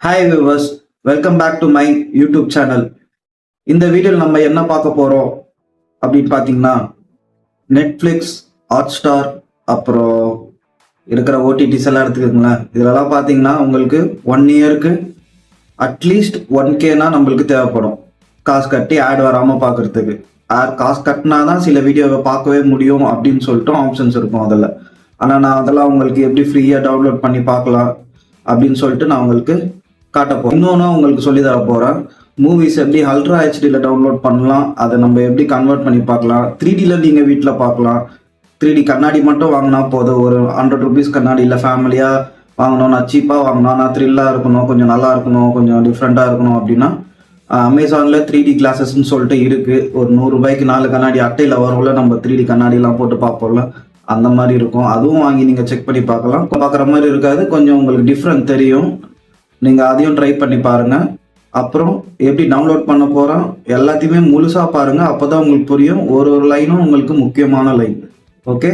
Hi viewers, welcome back to my YouTube channel. இந்த வீடியோவில் நம்ம என்ன பார்க்க போகிறோம் அப்படின்னு பார்த்தீங்கன்னா, நெட்ஃப்ளிக்ஸ், ஹாட்ஸ்டார், அப்புறம் இருக்கிற ஓடிடிஸ் எல்லாம் எடுத்துக்கோங்களேன். இதெல்லாம் பார்த்தீங்கன்னா உங்களுக்கு 1 இயருக்கு அட்லீஸ்ட் 1K நம்மளுக்கு தேவைப்படும். காசு கட்டி ஆட் வராமல் பார்க்கறதுக்கு. காசு கட்டினா தான் சில வீடியோவை பார்க்கவே முடியும் அப்படின்னு சொல்லிட்டு ஆப்ஷன்ஸ் இருக்கும் அதில். ஆனால் நான் அதெல்லாம் உங்களுக்கு எப்படி ஃப்ரீயாக டவுன்லோட் பண்ணி பார்க்கலாம் அப்படின்னு சொல்லிட்டு நான் உங்களுக்கு காட்ட போகிறேன். இன்னொன்று உங்களுக்கு சொல்லி தர போகிறேன். மூவிஸ் எப்படி அல்ட்ரா ஹெச்டியில் டவுன்லோட் பண்ணலாம், அதை நம்ம எப்படி கன்வெர்ட் பண்ணி பார்க்கலாம். 3Dயில் நீங்கள் வீட்டில் பார்க்கலாம். 3D கண்ணாடி மட்டும் வாங்கினா போதும். ஒரு 100 rupees கண்ணாடி இல்லை, ஃபேமிலியாக வாங்கணும், நான் சீப்பாக வாங்கணும், நான் த்ரில்லாக இருக்கணும், கொஞ்சம் நல்லா இருக்கணும், கொஞ்சம் டிஃப்ரெண்ட்டாக இருக்கணும் அப்படின்னா அமேசானில் 3D கிளாஸஸ்ன்னு சொல்லிட்டு இருக்குது. ஒரு 100 ரூபாய்க்கு 4 கண்ணாடி அட்டையில் வரும்ல, நம்ம 3D கண்ணாடிலாம் போட்டு பார்ப்போம்ல, அந்த மாதிரி இருக்கும். அதுவும் வாங்கி நீங்கள் செக் பண்ணி பார்க்கலாம். பார்க்குற மாதிரி இருக்காது, கொஞ்சம் உங்களுக்கு டிஃப்ரெண்ட் தெரியும். நீங்கள் அதையும் ட்ரை பண்ணி பாருங்கள். அப்புறம் எப்படி டவுன்லோட் பண்ண போகிறோம் எல்லாத்தையுமே முழுசாக பாருங்கள். அப்போ தான் உங்களுக்கு புரியும். ஒரு ஒரு லைனும் உங்களுக்கு முக்கியமான லைன். ஓகே,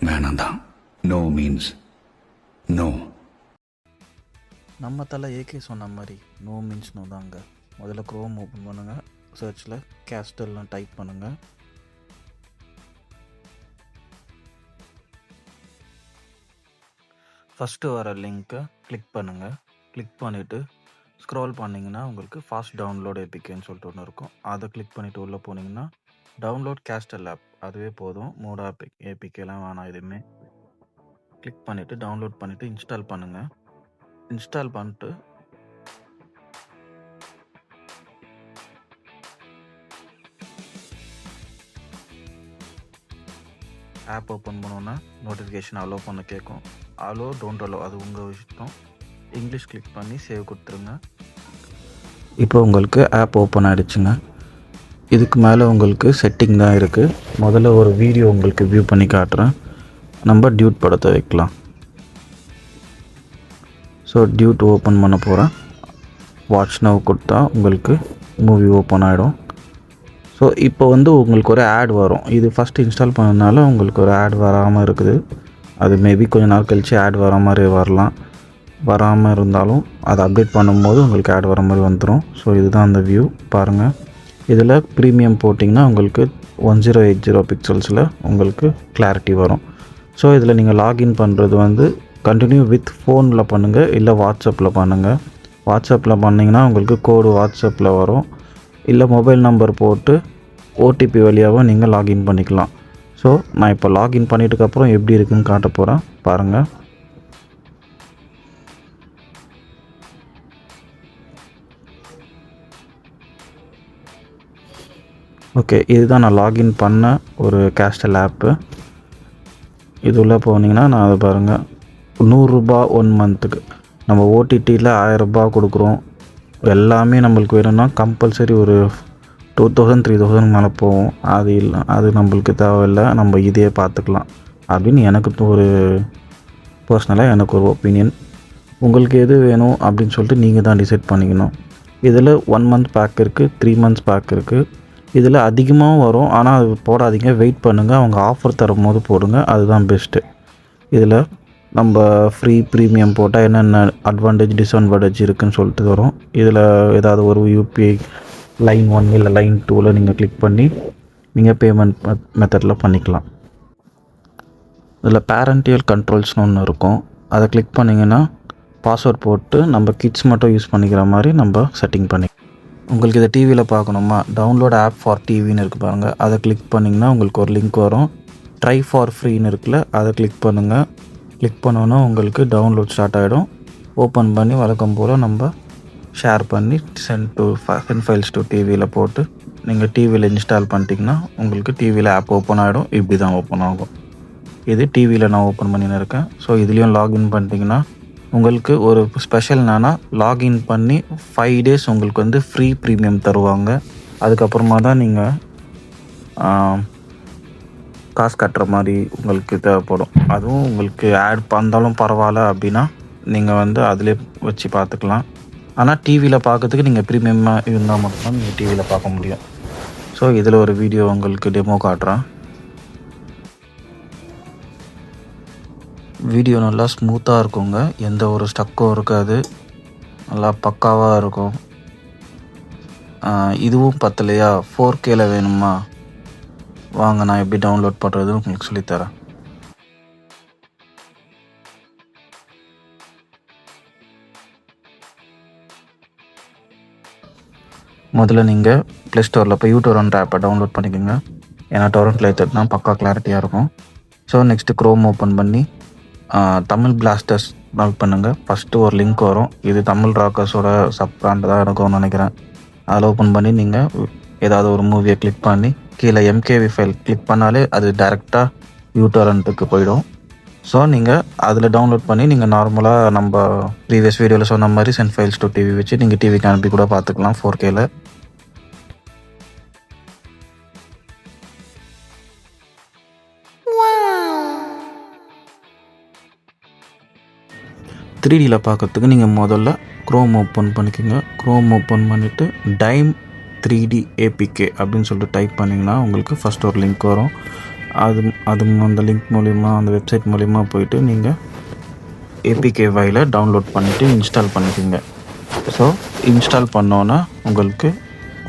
வேணாம். No means no. நம்ம தலை ஏகே சொன்ன மாதிரி நோ மீன்ஸ் நோ தாங்க. முதல்ல க்ரோம் ஓப்பன் பண்ணுங்கள், சர்ச்சில் கேஸ்டல்லாம் டைப் பண்ணுங்கள். ஃபஸ்ட்டு வர லிங்க்கை கிளிக் பண்ணுங்கள். கிளிக் பண்ணிவிட்டு ஸ்க்ரோல் பண்ணிங்கன்னா உங்களுக்கு ஃபாஸ்ட் டவுன்லோட் ஏபிகேன்னு சொல்லிட்டு ஒன்று இருக்கும். அதை கிளிக் பண்ணிவிட்டு உள்ளே போனீங்கன்னா டவுன்லோட் கேஸ்டல் ஆப், அதுவே போதும். மோடா ஏபிகேலாம் வேணாம் எதுவுமே. கிளிக் பண்ணிவிட்டு டவுன்லோட் பண்ணிவிட்டு இன்ஸ்டால் பண்ணுங்கள். இன்ஸ்டால் பண்ணிட்டு ஆப் ஓப்பன் பண்ணோன்னா நோட்டிஃபிகேஷன் அலோவ் பண்ண கேட்கும். அலோ டோன்ட் அலோ அது உங்கள் இஷ்டம். இங்கிலீஷ் கிளிக் பண்ணி சேவ் கொடுத்துருங்க. இப்போ உங்களுக்கு ஆப் ஓப்பன் ஆகிடுச்சுங்க. இதுக்கு மேலே உங்களுக்கு செட்டிங் தான் இருக்குது. முதல்ல ஒரு வீடியோ உங்களுக்கு வியூ பண்ணி காட்டுறேன். நம்ம டியூட் படத்தை வைக்கலாம். ஸோ டியூட் ஓப்பன் பண்ண போகிறேன். வாட்ச் நவ் கொடுத்தா உங்களுக்கு மூவி ஓப்பன் ஆகிடும். ஸோ இப்போ உங்களுக்கு ஒரு ஆட் வரும். இது ஃபஸ்ட்டு இன்ஸ்டால் பண்ணதுனால உங்களுக்கு ஒரு ஆட் வராமல் இருக்குது. அது மேபி கொஞ்சம் நாள் கழித்து ஆட் வர மாதிரி வரலாம். வராமல் இருந்தாலும் அதை அப்டேட் பண்ணும்போது உங்களுக்கு ஆட் வர மாதிரி வந்துடும். ஸோ இதுதான் அந்த வியூ பாருங்கள். இதில் ப்ரீமியம் போட்டிங்கன்னா உங்களுக்கு 1080 பிக்சல்ஸில் உங்களுக்கு கிளாரிட்டி வரும். ஸோ இதில் நீங்கள் லாகின் பண்ணுறது கண்டினியூ வித் ஃபோனில் பண்ணுங்கள், இல்லை வாட்ஸ்அப்பில் பண்ணுங்கள். வாட்ஸ்அப்பில் பண்ணிங்கன்னா உங்களுக்கு கோடு வாட்ஸ்அப்பில் வரும். இல்லை மொபைல் நம்பர் போட்டு ஓடிபி வழியாகவும் நீங்கள் லாகின் பண்ணிக்கலாம். ஸோ நான் இப்போ லாகின் பண்ணிட்டுக்கப்புறம் எப்படி இருக்குதுன்னு காட்ட போகிறேன் பாருங்கள். ஓகே, இதுதான் நான் லாகின் பண்ண ஒரு கேஸ்டல் ஆப்பு. இது உள்ளே போனீங்கன்னா நான் அதை பாருங்கள், 100 ரூபா 1 மந்த்துக்கு. நம்ம ஓடிடியில் 1000 ரூபா கொடுக்குறோம். எல்லாமே நம்மளுக்கு வேணும்னா கம்பல்சரி ஒரு 2000 3000 மேலே போகும். அது இல்லை, அது நம்மளுக்கு தேவையில்லை, நம்ம இதே பார்த்துக்கலாம் அப்படின்னு எனக்கு ஒரு பர்சனலாக எனக்கு ஒரு ஒப்பீனியன். உங்களுக்கு எது வேணும் அப்படின்னு சொல்லிட்டு நீங்கள் தான் டிசைட் பண்ணிக்கணும். இதில் 1 மந்த் பேக் இருக்குது, 3 மந்த்ஸ் பேக் இருக்குது. இதில் அதிகமாகவும் வரும், ஆனால் அது போடாதீங்க, வெயிட் பண்ணுங்கள். அவங்க ஆஃபர் தரும் போது போடுங்க, அதுதான் பெஸ்ட்டு. இதில் நம்ம ஃப்ரீ ப்ரீமியம் போட்டால் என்னென்ன அட்வான்டேஜ் டிஸ்அட்வான்டேஜ் இருக்குதுன்னு சொல்லிட்டு வரும். இதில் ஏதாவது ஒரு யூபிஐ லைன் 1 இல்லை லைன் 2ல் நீங்கள் கிளிக் பண்ணி நீங்கள் பேமெண்ட் மெத்தடில் பண்ணிக்கலாம். இதில் பேரண்டியல் கண்ட்ரோல்ஸ்னு ஒன்று இருக்கும். அதை கிளிக் பண்ணிங்கன்னா பாஸ்வேர்ட் போட்டு நம்ம கிட்ஸ் மட்டும் யூஸ் பண்ணிக்கிற மாதிரி நம்ம செட்டிங் பண்ணி. உங்களுக்கு இதை டிவியில் பார்க்கணுமா, டவுன்லோட் ஆப் ஃபார் டிவின்னு இருக்குது பாருங்கள். அதை கிளிக் பண்ணிங்கன்னா உங்களுக்கு ஒரு லிங்க் வரும். ட்ரை ஃபார் ஃப்ரீன்னு இருக்குல்ல, அதை கிளிக் பண்ணுங்கள். கிளிக் பண்ணோன்னா உங்களுக்கு டவுன்லோட் ஸ்டார்ட் ஆகிடும். ஓப்பன் பண்ணி வழக்கம் போல் நம்ம ஷேர் பண்ணி சென்ட் ஃபைல்ஸ் டு டிவியில் போட்டு நீங்கள் டிவியில் இன்ஸ்டால் பண்ணிட்டீங்கன்னா உங்களுக்கு டிவியில் ஆப் ஓப்பன் ஆகிடும். இப்படி தான் ஓப்பன் ஆகும். இது டிவியில் நான் ஓப்பன் பண்ணின்னு இருக்கேன். ஸோ இதுலேயும் லாகின் பண்ணிட்டீங்கன்னா உங்களுக்கு ஒரு ஸ்பெஷல் என்னன்னா, லாகின் பண்ணி 5 days உங்களுக்கு வந்து ஃப்ரீ ப்ரீமியம் தருவாங்க. அதுக்கப்புறமா தான் நீங்கள் காசு கட்டுற மாதிரி உங்களுக்கு தேவைப்படும். அதுவும் உங்களுக்கு ஆட் பண்ணாலும் பரவாயில்ல அப்படின்னா நீங்கள் வந்து அதிலே வச்சு பார்த்துக்கலாம். ஆனால் டிவியில் பார்க்கறதுக்கு நீங்கள் ப்ரீமியமாக இருந்தால் மட்டும்தான் நீங்கள் டிவியில் பார்க்க முடியும். ஸோ இதில் ஒரு வீடியோ உங்களுக்கு டெமோ காட்டுறேன். வீடியோ நல்லா ஸ்மூத்தாக இருக்குங்க. எந்த ஒரு ஸ்டக்கும் இருக்காது. நல்லா பக்காவாக இருக்கும். இதுவும் பத்தலையா 4Kல வேணுமா? வாங்க நான் எப்படி டவுன்லோட் பண்ணுறதுன்னு உங்களுக்கு சொல்லித்தரேன். முதல்ல நீங்கள் ப்ளே ஸ்டோரில் போய் யூடோரண்ட் ஆப்பை டவுன்லோட் பண்ணிக்கோங்க. ஏன்னா டொரண்ட்டில் ஏற்றுனா பக்கா கிளாரிட்டியாக இருக்கும். ஸோ நெக்ஸ்ட்டு க்ரோம் ஓப்பன் பண்ணி தமிழ் பிளாஸ்டர்ஸ் டவுன்லோட் பண்ணுங்கள். ஃபஸ்ட்டு ஒரு லிங்க் வரும். இது தமிழ் ராக்கர்ஸோட சப் பிராண்ட் தான் இருக்கும்னு நினைக்கிறேன். அதில் ஓப்பன் பண்ணி நீங்கள் ஏதாவது ஒரு மூவியை கிளிக் பண்ணி கீழே MKV ஃபைல் கிளிக் பண்ணாலே அது டைரெக்டாக யூடோரண்ட்டுக்கு போயிடும். ஸோ நீங்கள் அதில் டவுன்லோட் பண்ணி நீங்கள் நார்மலாக நம்ம ப்ரீவியஸ் வீடியோவில் சொன்ன மாதிரி சென்ட் ஃபைல்ஸ் டு டிவி வச்சு நீங்கள் டிவிக்கு அனுப்பி கூட பார்த்துக்கலாம் 4Kல. த்ரீடியில் பார்க்கறதுக்கு நீங்கள் முதல்ல க்ரோம் ஓப்பன் பண்ணிக்கோங்க. க்ரோம் ஓப்பன் பண்ணிவிட்டு டைம் 3D APK அப்படின்னு சொல்லிட்டு டைப் பண்ணிங்கன்னா உங்களுக்கு ஃபஸ்ட் ஒரு லிங்க் வரும். அது அந்த லிங்க் மூலிமா அந்த வெப்சைட் மூலிமா போயிட்டு நீங்கள் APK ஃபைலை டவுன்லோட் பண்ணிவிட்டு இன்ஸ்டால் பண்ணிக்கோங்க. ஸோ இன்ஸ்டால் பண்ணோன்னா உங்களுக்கு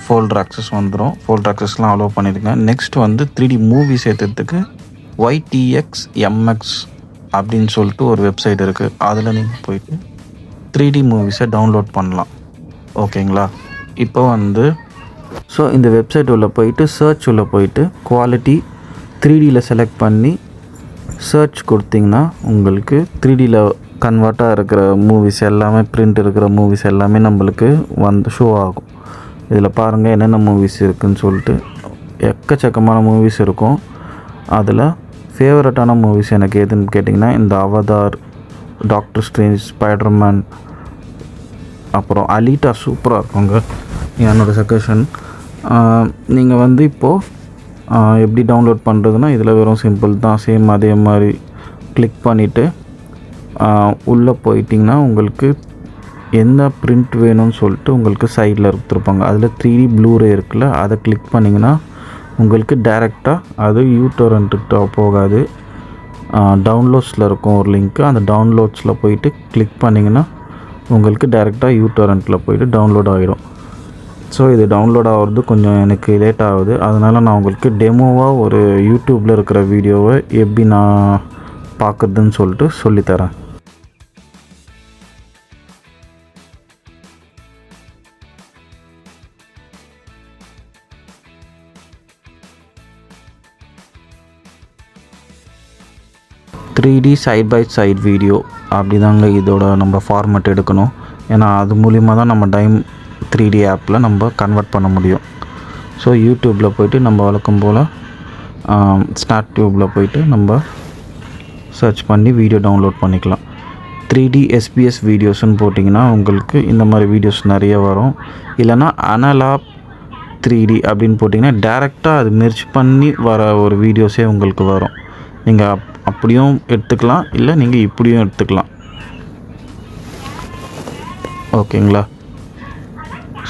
ஃபோல்டர் ஆக்சஸ் வந்துடும். ஃபோல்டர் ஆக்சஸ்லாம் அலோவ் பண்ணிடுங்க. நெக்ஸ்ட் வந்து 3D மூவி சேர்த்துறதுக்கு YTXMX அப்படின்னு சொல்லிட்டு ஒரு வெப்சைட் இருக்குது. அதில் நீங்கள் போயிட்டு 3D மூவிஸை டவுன்லோட் பண்ணலாம். ஓகேங்களா? இப்போ வந்து ஸோ இந்த வெப்சைட் உள்ள போயிட்டு சர்ச் உள்ள போயிட்டு குவாலிட்டி 3Dயில் செலக்ட் பண்ணி சர்ச் கொடுத்திங்கன்னா உங்களுக்கு 3Dயில் கன்வெர்ட்டாக இருக்கிற மூவிஸ் எல்லாமே பிரிண்ட் இருக்கிற மூவிஸ் எல்லாமே நம்மளுக்கு வந்து ஷோ ஆகும். இதில் பாருங்கள் என்னென்ன மூவிஸ் இருக்குதுன்னு சொல்லிட்டு எக்கச்சக்கமான மூவிஸ் இருக்கும். அதில் ஃபேவரட்டான மூவிஸ் எனக்கு எதுன்னு கேட்டிங்கன்னா இந்த அவதார், டாக்டர் ஸ்ட்ரேஞ்ச், ஸ்பைடர்மேன், அப்புறம் அலிட்டா சூப்பராக இருக்குங்க. என்னோடய சஜஷன். நீங்கள் வந்து இப்போது எப்படி டவுன்லோட் பண்ணுறதுன்னா இதில் வெறும் சிம்பிள் தான். சேம் அதே மாதிரி கிளிக் பண்ணிவிட்டு உள்ளே போயிட்டிங்கன்னா உங்களுக்கு என்ன பிரிண்ட் வேணும்னு சொல்லிட்டு உங்களுக்கு சைடில் கொடுத்துருப்பாங்க. அதில் 3D ப்ளூரே இருக்குல்ல, அதை கிளிக் பண்ணிங்கன்னா உங்களுக்கு டைரெக்டாக அது யூடோரண்ட்டுக்கிட்ட போகாது. டவுன்லோட்ஸில் இருக்கும் ஒரு லிங்க்கு. அந்த டவுன்லோட்ஸில் போயிட்டு கிளிக் பண்ணிங்கன்னா உங்களுக்கு டைரெக்டாக யூடோரண்ட்டில் போயிட்டு டவுன்லோட் ஆகிடும். ஸோ இது டவுன்லோட் ஆகிறது கொஞ்சம் எனக்கு லேட் ஆகுது. அதனால் நான் உங்களுக்கு டெமோவாக ஒரு யூடியூப்பில் இருக்கிற வீடியோவை எப்படி நான் பார்க்குறதுன்னு சொல்லிட்டு சொல்லித்தரேன். சைட் பை சைட் வீடியோ அப்படி தாங்க இதோட நம்ம ஃபார்மேட் எடுக்கணும். ஏன்னா அது மூலிமா தான் நம்ம டைம் 3D ஆப்பில் நம்ம கன்வெர்ட் பண்ண முடியும். ஸோ யூடியூப்பில் போய்ட்டு நம்ம வழக்கம் போல் ஸ்டார்ட் டியூப்பில் போய்ட்டு நம்ம சர்ச் பண்ணி வீடியோ டவுன்லோட் பண்ணிக்கலாம். 3D SBS வீடியோஸ்ன்னு போட்டிங்கன்னா உங்களுக்கு இந்த மாதிரி வீடியோஸ் நிறைய வரும். இல்லைனா அனலாப் 3D அப்படின்னு போட்டிங்கன்னா டேரெக்டாக அது மெர்ஜ் பண்ணி வர ஒரு வீடியோஸே உங்களுக்கு வரும். நீங்கள் அப்படியும் எடுத்துக்கலாம், இல்லை நீங்கள் இப்படியும் எடுத்துக்கலாம். ஓகேங்களா?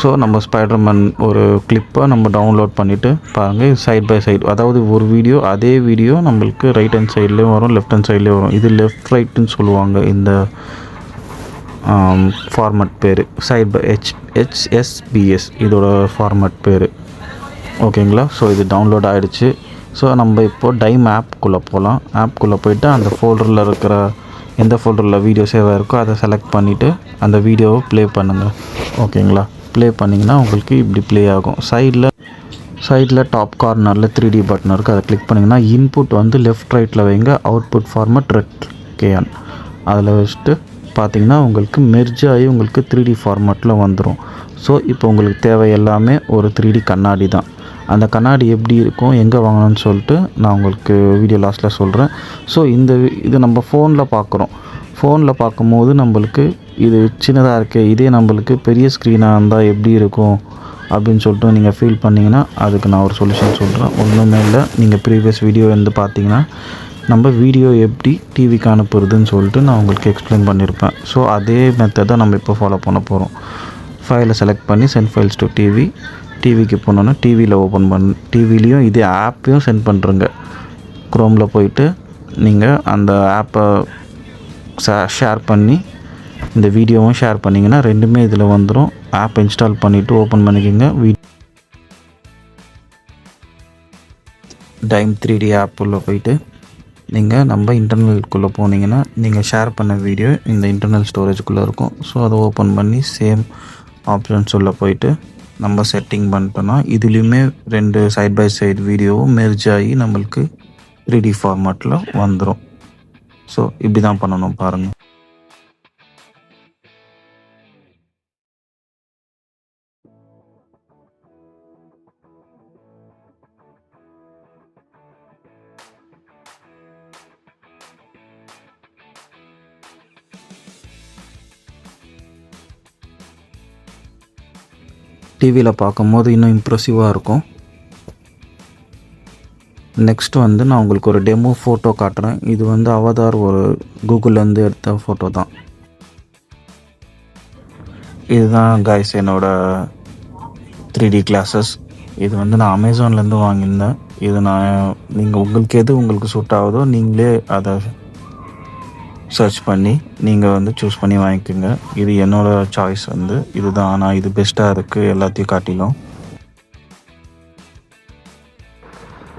ஸோ நம்ம ஸ்பைடர்மேன் ஒரு கிளிப்பை நம்ம டவுன்லோட் பண்ணிவிட்டு பாருங்கள், சைட் பை சைடு, அதாவது ஒரு வீடியோ அதே வீடியோ நம்மளுக்கு ரைட் ஹேண்ட் சைட்லேயும் வரும், லெஃப்ட் ஹேண்ட் சைட்லேயும் வரும். இது லெஃப்ட் ரைட்டுன்னு சொல்லுவாங்க. இந்த ஃபார்மேட் பேர் சைட் பை HSBS இதோட ஃபார்மேட் பேர். ஓகேங்களா? ஸோ இது டவுன்லோட் ஆகிடுச்சு. ஸோ நம்ம இப்போது டைம் ஆப்குள்ளே போகலாம். ஆப்குள்ளே போய்ட்டு அந்த ஃபோல்டரில் இருக்கிற எந்த ஃபோல்டரில் வீடியோ சேவ் ஆகிருக்கோ அதை செலக்ட் பண்ணிவிட்டு அந்த வீடியோவை ப்ளே பண்ணுங்கள். ஓகேங்களா? ப்ளே பண்ணிங்கன்னா உங்களுக்கு இப்படி ப்ளே ஆகும். சைடில் டாப் கார்னரில் 3D பட்டன் இருக்குது. அதை கிளிக் பண்ணிங்கன்னா இன்புட் வந்து லெஃப்ட் ரைட்டில் வைங்க, அவுட்புட் ஃபார்மேட் KN அதில் வச்சுட்டு பார்த்திங்கன்னா உங்களுக்கு மெர்ஜ் ஆகி உங்களுக்கு 3D ஃபார்மேட்டில் வந்துடும். ஸோ இப்போ உங்களுக்கு தேவை எல்லாமே ஒரு 3D கண்ணாடி தான். அந்த கண்ணாடி எப்படி இருக்கும், எங்கே வாங்கணும்னு சொல்லிட்டு நான் உங்களுக்கு வீடியோ லாஸ்ட்டில் சொல்கிறேன். ஸோ இது நம்ம ஃபோனில் பார்க்குறோம். ஃபோனில் பார்க்கும்போது நம்மளுக்கு இது சின்னதாக இருக்குது, இதே நம்மளுக்கு பெரிய ஸ்க்ரீனாக இருந்தால் எப்படி இருக்கும் அப்படின்னு சொல்லிட்டு நீங்கள் ஃபீல் பண்ணிங்கன்னா அதுக்கு நான் ஒரு சொல்யூஷன் சொல்கிறேன். ஒன்றுமே இல்லை, நீங்கள் ப்ரீவியஸ் வீடியோ வந்து பார்த்தீங்கன்னா நம்ம வீடியோ எப்படி டிவிக்கு அனுப்புறதுன்னு சொல்லிட்டு நான் உங்களுக்கு எக்ஸ்பிளைன் பண்ணியிருப்பேன். ஸோ அதே மெத்தட் தான் நம்ம இப்போ ஃபாலோ பண்ண போகிறோம். ஃபைலை செலக்ட் பண்ணி சென்ட் ஃபைல்ஸ் டு டிவிக்கு போனோன்னா டிவியில் ஓப்பன் டிவிலையும் இதே ஆப்பையும் சென்ட் பண்ணுறங்க. க்ரோமில் போயிட்டு நீங்கள் அந்த ஆப்பை ஷேர் பண்ணி இந்த வீடியோவும் ஷேர் பண்ணிங்கன்னா ரெண்டுமே இதில் வந்துடும். ஆப் இன்ஸ்டால் பண்ணிவிட்டு ஓப்பன் பண்ணிக்கோங்க. டைம் 3D ஆப்புள்ளே போயிட்டு நீங்கள் நம்ம இன்டர்னல்குள்ளே போனீங்கன்னா நீங்கள் ஷேர் பண்ண வீடியோ இந்த இன்டர்னல் ஸ்டோரேஜுக்குள்ளே இருக்கும். ஸோ அதை ஓப்பன் பண்ணி சேம் ஆப்ஷன்ஸ் உள்ள போயிட்டு நம்ம செட்டிங் பண்ணிட்டோன்னா இதுலேயுமே 2 சைட் பை சைடு வீடியோவும் மெர்ஜ் ஆகி நம்மளுக்கு 3D ஃபார்மேட்டில் வந்துடும். ஸோ இப்படி தான் பண்ணணும் பாருங்கள். டிவியில் பார்க்கும்போது இன்னும் இம்ப்ரெசிவாக இருக்கும். நெக்ஸ்ட் வந்து நான் உங்களுக்கு ஒரு டெமோ ஃபோட்டோ காட்டுறேன். இது வந்து அவதார் ஒரு கூகுள்லேருந்து எடுத்த ஃபோட்டோ தான். இதுதான் கைஸ் என்னோடய 3D கிளாஸஸ். இது வந்து நான் அமேசான்லேருந்து வாங்கியிருந்தேன். இது நீங்கள் உங்களுக்கு சூட் ஆகுதோ நீங்களே அதை சர்ச் பண்ணி நீங்கள் வந்து சூஸ் பண்ணி வாங்கிக்கோங்க. இது என்னோடய சாய்ஸ் வந்து இதுதான். ஆனால் இது பெஸ்ட்டாக இருக்குது எல்லாத்தையும் காட்டிலும்.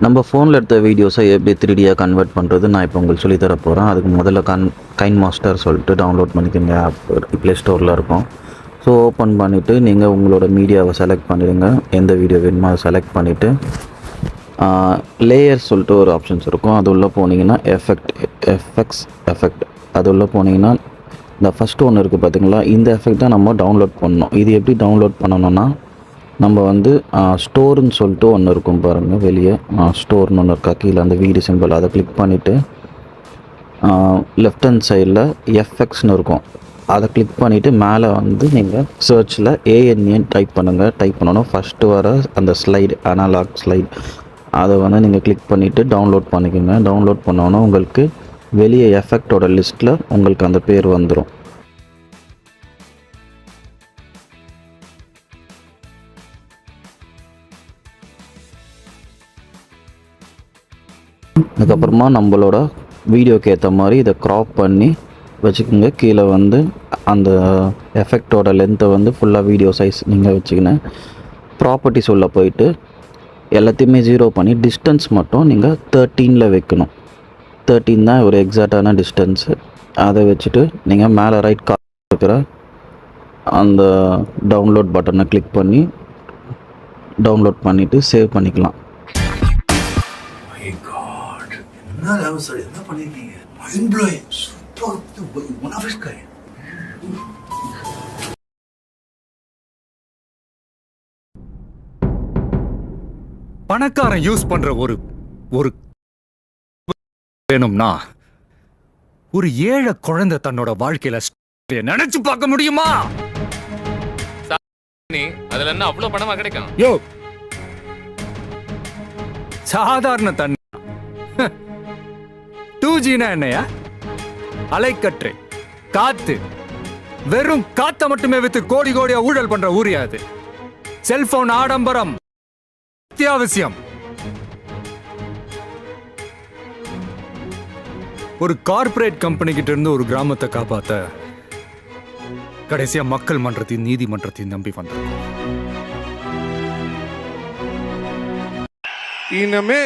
நம்ம ஃபோனில் எடுத்த வீடியோஸை எப்படி 3Dயாக கன்வெர்ட் பண்ணுறது நான் இப்போ உங்களுக்கு சொல்லித்தர போகிறேன். அதுக்கு முதல்ல கைன் மாஸ்டர் சொல்லிட்டு டவுன்லோட் பண்ணிக்கோங்க. ஆப் ப்ளே ஸ்டோரில் இருக்கும். ஸோ ஓப்பன் பண்ணிவிட்டு நீங்கள் உங்களோட மீடியாவை செலக்ட் பண்ணிடுங்க. எந்த வீடியோ வேணுமோ அதை செலக்ட் பண்ணிவிட்டு லேயர் சொல்லிட்டு ஒரு ஆப்ஷன்ஸ் இருக்கும். அது உள்ளே போனீங்கன்னா எஃபெக்ட் அது உள்ளே போனீங்கன்னா இந்த ஃபஸ்ட்டு ஒன்று இருக்குது பார்த்தீங்களா, இந்த எஃபெக்ட் தான் நம்ம டவுன்லோட் பண்ணணும். இது எப்படி டவுன்லோட் பண்ணணும்னா நம்ம வந்து ஸ்டோர்னு சொல்லிட்டு ஒன்று இருக்கும் பாருங்கள், வெளியே ஸ்டோர்னு ஒன்று இருக்கா கீழே அந்த வீடியோ சிம்பிள், அதை கிளிக் பண்ணிவிட்டு லெஃப்ட் ஹேண்ட் சைடில் எஃப்எக்ஸ்னு இருக்கும், அதை கிளிக் பண்ணிவிட்டு மேலே வந்து நீங்கள் சர்ச்சில் ஏஎன்ஏன்னு டைப் பண்ணணும். ஃபஸ்ட்டு வர அந்த அனலாக் ஸ்லைட் அதை வந்து நீங்கள் கிளிக் பண்ணிவிட்டு டவுன்லோட் பண்ணிக்கோங்க. டவுன்லோட் பண்ணோன்னா உங்களுக்கு வெளியே எஃபெக்டோட லிஸ்ட்டில் உங்களுக்கு அந்த பேர் வந்துடும். அதுக்கப்புறமா நம்மளோட வீடியோக்கு ஏற்ற மாதிரி இதை க்ராப் பண்ணி வச்சுக்கோங்க. கீழே வந்து அந்த எஃபெக்டோட லென்த்தை வந்து ஃபுல்லாக வீடியோ சைஸ் நீங்கள் வச்சுக்கினேன். ப்ராப்பர்ட்டிஸ் உள்ள போயிட்டு எல்லாத்தையுமே 0 பண்ணி டிஸ்டன்ஸ் மட்டும் நீங்கள் 13 வைக்கணும். 13 தான் ஒரு எக்ஸாக்டான டிஸ்டன்ஸு. அதை வச்சுட்டு நீங்கள் மேலே ரைட் கார்னர் இருக்கிற அந்த டவுன்லோட் பட்டனை கிளிக் பண்ணி டவுன்லோட் பண்ணிவிட்டு சேவ் பண்ணிக்கலாம். பணக்காரன் யூஸ் பண்ற ஒரு வேணும்னா ஒரு ஏழை குழந்தை தன்னோட வாழ்க்கையில நினைச்சு பார்க்க முடியுமா? அதுல என்ன அவ்வளவு பணமா கிடைக்கும்? யோ, சாதாரண தண்ணி 2Gனா என்னையா? அலைக்கற்றை காத்து, வெறும் காத்த மட்டுமே வித்து கோடி கோடியா ஊழல் பண்ற ஊரியா அது? செல்போன் ஆடம்பரம் அத்தியாவசியம். ஒரு கார்ப்பரேட் கம்பெனி கிட்ட இருந்து ஒரு கிராமத்தை காப்பாத்த கடைசியா மக்கள் மன்றத்தையும் நீதிமன்றத்தையும் நம்பி வந்திருக்கோம். இனிமே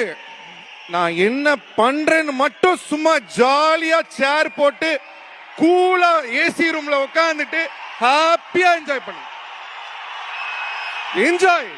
நான் என்ன பண்றேன்னு மட்டும் சும்மா ஜாலியா சேர் போட்டு கூலா ஏசி ரூம்ல உட்காந்துட்டு ஹாப்பியா என்ஜாய் பண்ணு. என்ஜாய்.